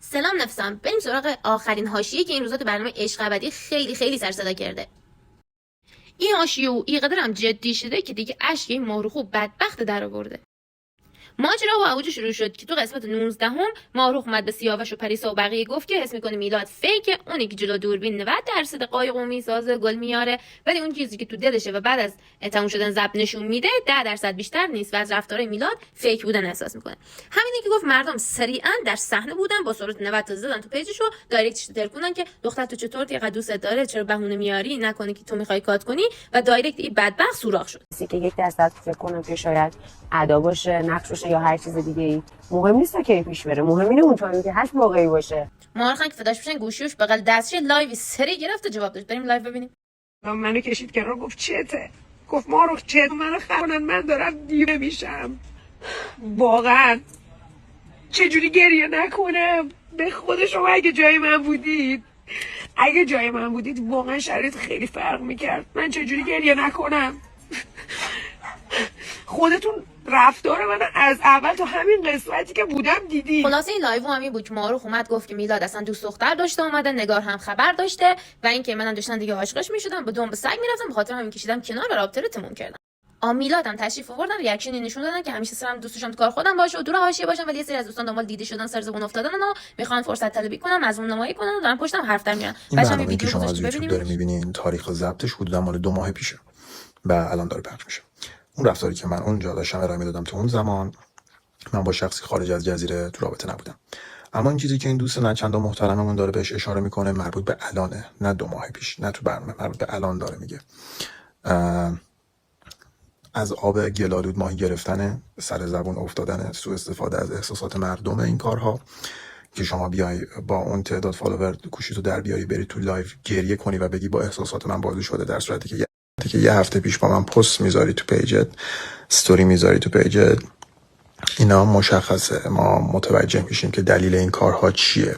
سلام نفسم، بریم سراغ آخرین حاشیه‌ای که این روزا تو برنامه عشق ابدی خیلی خیلی سر صدا کرده. این حاشیه و اینقدر هم جدی شده که دیگه اشک این ماهرو خوب بدبخت در آورده. ماجرا با اوج شروع شد که تو قسمت 19 ماهرخ اومد به سیاوش و پریسا و بقیه گفت که حس میکنه میلاد فیکه، اونی که جلو دوربین 90% قایق میسازه گل میاره، ولی اون چیزی که تو دلشه و بعد از تموم شدن ضبط نشون میده 10% بیشتر نیست و از رفتارهای میلاد فیک بودن احساس میکنه. همینی که گفت مردم سریعا در صحنه بودن، با سرعت 90 تا زدن تو پیجش و دایرکتش ترکوندن که دختر تو چطور اینقدر دوست داره، چرا بهونه میاری، نکنه که تو میخوای کات کنی، و دایرکت این بدبخت سوراخ شد. که 1% فکر کنم که شاید ادا باشه، نقش باشه یا هر چیز دیگه ای، مهم نیست تا کی پیش بره، مهم اینه اون تایمی که هست واقعی باشه. مارخان که فداش بشن گوشیش بغل دستش لایو سری گرفت و جواب داد. بریم لایو ببینیم. منو کشید کنار، گفت چته، گفت ماهرخ چت منو خرونن، من دارم دیوه میشم. واقعا چجوری گریه نکنم؟ به خود شما اگه جای من بودید واقعا شرایط خیلی فرق میکرد. من چجوری گریه نکنم؟ خودتون رفتار من از اول تا همین قسمتی که بودم دیدی. خلاصه این لایو همین بود که ماهرخ اومد گفت که میلاد اصلا دوست دختر داشته اومده، نگار هم خبر داشته و اینکه منم داشتن دیگه عاشقش میشدم، با دنب سگ میرفتم، به خاطر همین کشیدم کنار و رابطه رو تموم کردم. میلاد هم تشریف آوردن، ریاکشنی نشون دادن که همیشه سرم دوست داشتم تو کار خودم باشه و دور حاشیه باشم، ولی یه سری از دوستان دنبال دیده شدن، سر زبون افتادن و میخوان فرصت طلبی کنن، مظلوم نمایی کنن و دارن پشتم حرف در میارن. این برنامه‌ای که شما از یوتیوب داره می‌بینین تاریخ ضبطش حدوداً مال 2 ماه پیشه و الان داره پخش میشه. اون رفتاری که من اونجا داشتم ارائه میدادم تو اون زمان، من با شخصی خارج از جزیره تو رابطه نبودم. اما این چیزی که این دوست نه چندان محترممون داره بهش اشاره میکنه مربوط به الانه، نه 2 ماه پیش، نه تو برنامه، مربوط به الان داره میگه. از آب گلالود ماهی گرفتن، سر زبون افتادن، سوء استفاده از احساسات مردم، این کارها که شما بیای با اون تعداد فالوور کوشیتو در بیاری بری تو لایو گریه کنی و بگی با احساسات من بازی شده، در صورتی که یه هفته پیش با من پست میذاری تو پیجت، استوری میذاری تو پیجت، اینا مشخصه. ما متوجه میشیم که دلیل این کارها چیه.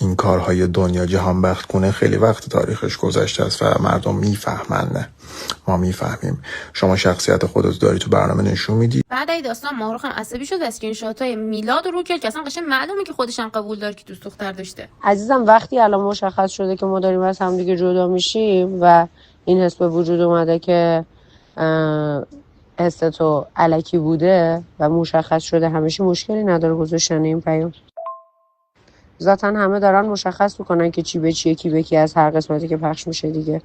این کارهای دنیا جهان بخت کنه خیلی وقت تاریخش گذشته است و مردم میفهمن. نه ما میفهمیم. شما شخصیت خودت داری تو برنامه نشون میدی. بعد این داستان ماهرخ هم عصبی شد و اسکرین شاتای میلاد رو کرد که اصلا قشنگ معلومه که خودش هم قبول داره که دوست دختر داشته. عزیزم وقتی الان مشخص شده که ما داریم از همدیگه جدا میشیم و این حس به وجود اومده که حس تو الکی بوده و مشخص شده، همیشه مشکلی نداره گذاشتن این پیام. ذاتاً همه دارن مشخص میکنن که چی به چیه، کی به کی از هر قسمتی که پخش میشه دیگه.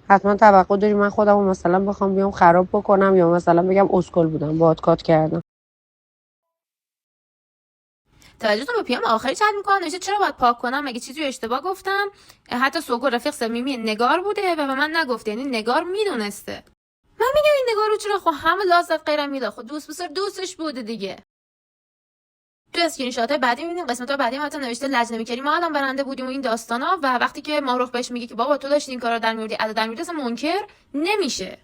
حتما توقع داری من خودم رو مثلا بخوام بیام خراب بکنم یا مثلا بگم اسکل بودم باهات کات کردم. توجهتون به پیام آخری چت میکنم، نوشته چرا باید پاک کنم، مگه چیزی رو اشتباه گفتم؟ حتی سوگو رفیق صمیمی نگار بوده و به من نگفته، یعنی نگار میدونسته. من میگم این نگار رو چرا، خب همه لازم غیرم میلاد، خب دوست بسر دوستش بوده دیگه. تو اسکرین شات‌های بعدی می‌بینیم، قسمت‌های بعدی هم حتی نوشته لج نمی‌کردیم، ما الان برنده بودیم و این داستانا، و وقتی که ماهرخ بهش میگه که بابا تو داشتی این کارا در میوردی، ادا در میوردی، اصلا منکر نمیشه.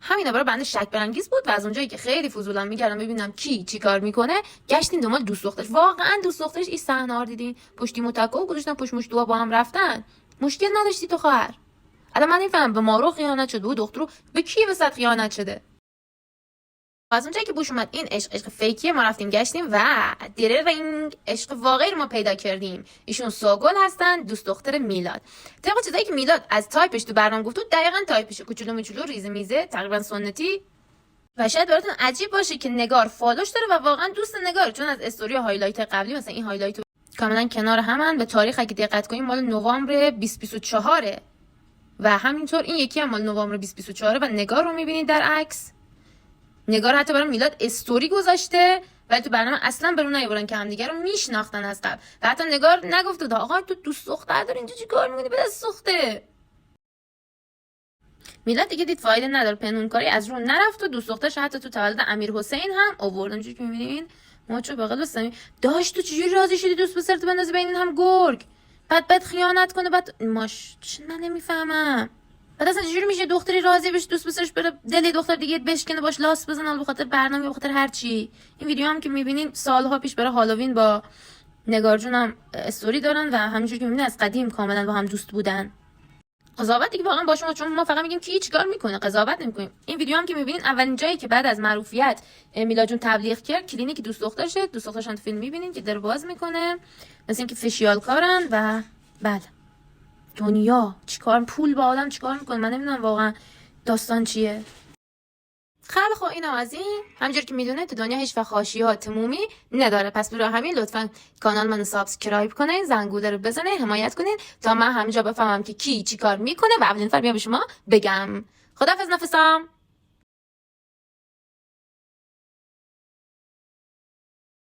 همینا برای بنده شک برانگیز بود و از اونجایی که خیلی فضولم می‌کردم ببینم کی چی کار میکنه، گشتیم دنبال دوست دخترش. واقعا دوست دخترش این صحنه رو دیدین، پشتی متکا گذاشتن، پشت مش دو با هم رفتن، مشکل نداشتی تو خواهر. الان من نمی‌فهمم به ماهرخ خیانت شده و دخترو به کی به صد خیانت شده. از اونجایی که بوش اومد این عشق فیکیه، ما رفتیم گشتیم و دررینگ عشق واقعی رو ما پیدا کردیم. ایشون سوگل هستن، دوست دختر میلاد. طبق چیزایی که میلاد از تایپش تو برنامه گفت، دقیقاً تایپشه، کوچولو میچولو، ریزه میزه، تقریبا سنتی. و شاید براتون عجیب باشه که نگار فالوش داره و واقعا دوست نگار، چون از استوری هایلایت قبلی مثلا این هایلایت کاملا کنار همن. به تاریخ اگه دقت کنیم مال نوامبر 2024 و همینطور این یکی هم مال نوامبر 2024 و نگار رو میبینید در عکس. نگار حتی برای میلاد استوری گذاشته ولی تو برنامه اصلا برون نیاوردن که همدیگه رو میشناختن از قبل. و حتی نگار نگفته بود آقا تو دوست دختر داری اینجا چیکار می‌کنی، به دست سوخته. میلاد دیگه دید فایده نداره، پنهون کاری از رو نرفت و دوست دخترش حتی تو تولد امیر حسین هم آورد. اونجوری که می‌بینین ماچو بغل بستم داشت. تو چجوری راضی شدی دوست پسرت بندازی بین این هم گرگ، بعد خیانت کنه، بعد ماش من نمیفهمم. بعد اصلا چجوری میشه دختری راضی بشه دوست پسرش بره دل دختر دیگه بشکنه، باش لاس بزنه به خاطر برنامه، به خاطر هر چی. این ویدیو هم که میبینین سالها پیش برای هالووین با نگار جون هم استوری دارن و همینجوری که میبینین از قدیم کاملا با هم دوست بودن. قضاوت دیگه واقعا با شما، چون ما فقط میگیم کی چیکار میکنه، قضاوت نمیکنیم. این ویدیو هم که میبینین اولین جایی که بعد از معروفیت میلا جون تبلیغ کرد کلینیک دوست دخترشه. دوست دخترشون تو فیلم میبینین که در باز میکنه، مثل اینکه فشیال کارن. و بله دنیا چیکار، پول با آدم چیکار میکنه، من نمیدونم واقعا داستان چیه. خیلی خب اینم از این. همونجوری که میدونه تو دنیا هیچ وقت حاشیه‌ات عمومی نداره، پس برای همین لطفا کانال منو سابسکرایب کنین، زنگوله رو بزنین، حمایت کنین تا من همینجا بفهمم که کی چی کار میکنه و اولین نفر بیام به شما بگم. خداحافظ نفسام.